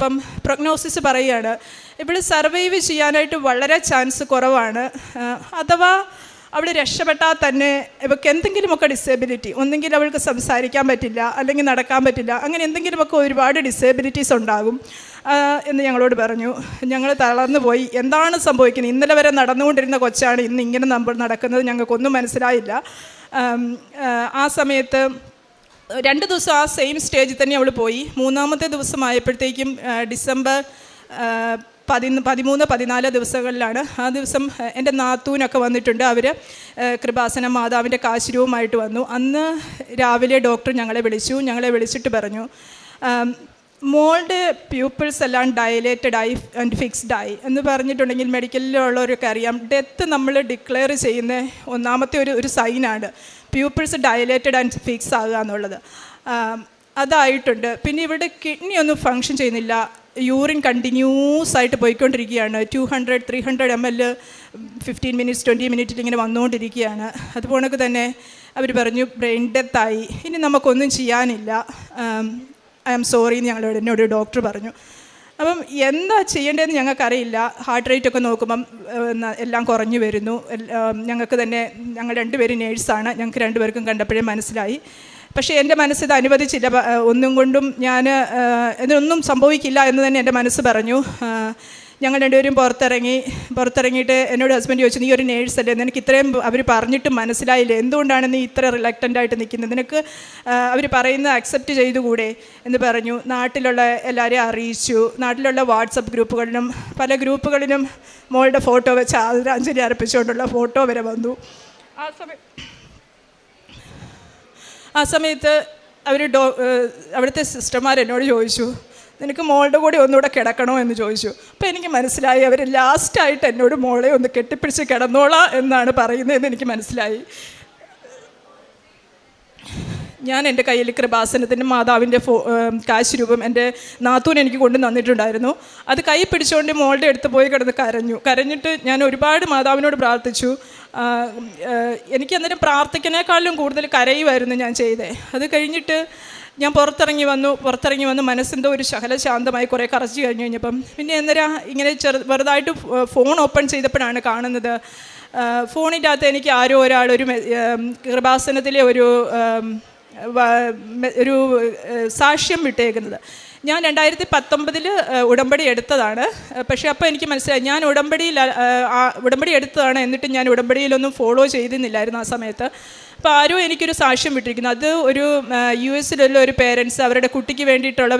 അപ്പം പ്രൊഗ്നോസിസ് പറയുകയാണ് ഇവിടെ സർവൈവ് ചെയ്യാനായിട്ട് വളരെ ചാൻസ് കുറവാണ്. അഥവാ അവൾ രക്ഷപ്പെട്ടാൽ തന്നെ ഇവൾക്ക് എന്തെങ്കിലുമൊക്കെ ഡിസേബിലിറ്റി, ഒന്നെങ്കിൽ അവൾക്ക് സംസാരിക്കാൻ പറ്റില്ല, അല്ലെങ്കിൽ നടക്കാൻ പറ്റില്ല, അങ്ങനെ എന്തെങ്കിലുമൊക്കെ ഒരുപാട് ഡിസേബിലിറ്റീസ് ഉണ്ടാകും എന്ന് ഞങ്ങളോട് പറഞ്ഞു. ഞങ്ങൾ തളർന്നു പോയി. എന്താണ് സംഭവിക്കുന്നത്? ഇന്നലെ വരെ നടന്നുകൊണ്ടിരുന്ന കൊച്ചാണ് ഇന്ന് ഇങ്ങനെ നടക്കുന്നത്, ഞങ്ങൾക്കൊന്നും മനസ്സിലായില്ല. ആ സമയത്ത് 2 ദിവസം ആ സെയിം സ്റ്റേജിൽ തന്നെ അവൾ പോയി. 3-ാമത്തെ ദിവസമായപ്പോഴത്തേക്കും ഡിസംബർ 13-14 ദിവസങ്ങളിലാണ്. ആ ദിവസം എൻ്റെ നാത്തൂനൊക്കെ വന്നിട്ടുണ്ട്. അവർ കൃപാസന മാതാവിൻ്റെ കാശുരൂപമായിട്ട് വന്നു. അന്ന് രാവിലെ ഡോക്ടർ ഞങ്ങളെ വിളിച്ചിട്ട് പറഞ്ഞു, മോളുടെ പ്യൂപ്പിൾസ് എല്ലാം ഡയലേറ്റഡ് ആയി ആൻഡ് ഫിക്സ്ഡ് ആയി എന്ന് പറഞ്ഞിട്ടുണ്ടെങ്കിൽ മെഡിക്കലിലുള്ളവരൊക്കെ അറിയാം, ഡെത്ത് നമ്മൾ ഡിക്ലെയർ ചെയ്യുന്ന ഒന്നാമത്തെ ഒരു സൈനാണ് പ്യൂപ്പിൾസ് ഡയലേറ്റഡ് ആൻഡ് ഫിക്സ് ആകുക എന്നുള്ളത്. അതായിട്ടുണ്ട്. പിന്നെ ഇവിടെ കിഡ്നി ഒന്നും ഫങ്ഷൻ ചെയ്യുന്നില്ല, യൂറിൻ കണ്ടിന്യൂസ് ആയിട്ട് പോയിക്കൊണ്ടിരിക്കുകയാണ്. 200-300 ml 15 minutes 20 minutes ഇങ്ങനെ വന്നുകൊണ്ടിരിക്കുകയാണ്. അതുപോലെ തന്നെ അവർ പറഞ്ഞു ബ്രെയിൻ ഡെത്തായി, ഇനി നമുക്കൊന്നും ചെയ്യാനില്ല, ഐ ആം സോറി എന്ന് എന്നോട് ഡോക്ടർ പറഞ്ഞു. അപ്പം എന്താ ചെയ്യേണ്ടതെന്ന് ഞങ്ങൾക്കറിയില്ല. ഹാർട്ട് റേറ്റൊക്കെ നോക്കുമ്പം എല്ലാം കുറഞ്ഞു വരുന്നു. ഞങ്ങൾക്ക് തന്നെ, ഞങ്ങൾ 2 പേരും നേഴ്സാണ്, ഞങ്ങൾക്ക് 2 പേർക്കും കണ്ടപ്പോഴേ മനസ്സിലായി. പക്ഷേ എൻ്റെ മനസ്സിത് അനുവദിച്ചില്ല. ഒന്നും കൊണ്ടും ഇതിനൊന്നും സംഭവിക്കില്ല എന്ന് തന്നെ എൻ്റെ മനസ്സ് പറഞ്ഞു. ഞങ്ങൾ 2 പേരും പുറത്തിറങ്ങിയിട്ട് എന്നോട് ഹസ്ബൻഡ് ചോദിച്ചു, നീ ഒരു നേഴ്സല്ലേ, നിനക്ക് ഇത്രയും അവർ പറഞ്ഞിട്ട് മനസ്സിലായില്ലേ, എന്തുകൊണ്ടാണ് നീ ഇത്ര റിലക്റ്റൻ്റായിട്ട് നിൽക്കുന്നത്, നിനക്ക് അവർ പറയുന്നത് അക്സെപ്റ്റ് ചെയ്തുകൂടെ എന്ന് പറഞ്ഞു. നാട്ടിലുള്ള എല്ലാവരെയും അറിയിച്ചു. നാട്ടിലുള്ള വാട്സപ്പ് ഗ്രൂപ്പുകളിലും പല ഗ്രൂപ്പുകളിലും മോളുടെ ഫോട്ടോ വെച്ച് ആദരാഞ്ജലി അർപ്പിച്ചുകൊണ്ടുള്ള ഫോട്ടോ വരെ വന്നു. ആ സമയത്ത് അവിടുത്തെ സിസ്റ്റർമാർ എന്നോട് ചോദിച്ചു, നിനക്ക് മോളുടെ കൂടെ ഒന്നുകൂടെ കിടക്കണോ എന്ന് ചോദിച്ചു. അപ്പോൾ എനിക്ക് മനസ്സിലായി അവർ ലാസ്റ്റായിട്ട് എന്നോട് മോളെ ഒന്ന് കെട്ടിപ്പിടിച്ച് കിടന്നോളാം എന്നാണ് പറയുന്നതെന്ന് എനിക്ക് മനസ്സിലായി. ഞാൻ എൻ്റെ കയ്യിൽ കൃപാസനത്തിൻ്റെ മാതാവിൻ്റെ കാശുരൂപം എൻ്റെ നാത്തൂൻ എനിക്ക് കൊണ്ട് തന്നിട്ടുണ്ടായിരുന്നു. അത് കൈ പിടിച്ചുകൊണ്ട് മോളുടെ അടുത്ത് പോയി കിടന്ന് കരഞ്ഞിട്ട് ഞാൻ ഒരുപാട് മാതാവിനോട് പ്രാർത്ഥിച്ചു. എനിക്ക് അന്നേരം പ്രാർത്ഥിക്കുന്നതിനേക്കാളും കൂടുതൽ കരയുമായിരുന്നു ഞാൻ ചെയ്തേ. അത് കഴിഞ്ഞിട്ട് ഞാൻ പുറത്തിറങ്ങി വന്നു. മനസ്സെന്തോ ഒരു ശകല ശാന്തമായി കുറേ കറച്ച് കഴിഞ്ഞപ്പം പിന്നെ അന്നേരം ഇങ്ങനെ വെറുതായിട്ട് ഫോൺ ഓപ്പൺ ചെയ്തപ്പോഴാണ് കാണുന്നത്, ഫോണിൻ്റെ അകത്ത് എനിക്ക് ആരോ ഒരാൾ ഒരു കൃപാസനത്തിലെ ഒരു സാക്ഷ്യം വിട്ടേക്കുന്നത്. ഞാൻ 2019 ഉടമ്പടി എടുത്തതാണ്. പക്ഷേ അപ്പോൾ എനിക്ക് മനസ്സിലായി ഞാൻ ഉടമ്പടി എടുത്തതാണ്, എന്നിട്ട് ഞാൻ ഉടമ്പടിയിലൊന്നും ഫോളോ ചെയ്തിരുന്നില്ലായിരുന്നു ആ സമയത്ത്. അപ്പോൾ ആരോ എനിക്കൊരു സാക്ഷ്യം വിട്ടിരിക്കുന്നു. അത് ഒരു US ഒരു പേരൻസ് അവരുടെ കുട്ടിക്ക് വേണ്ടിയിട്ടുള്ള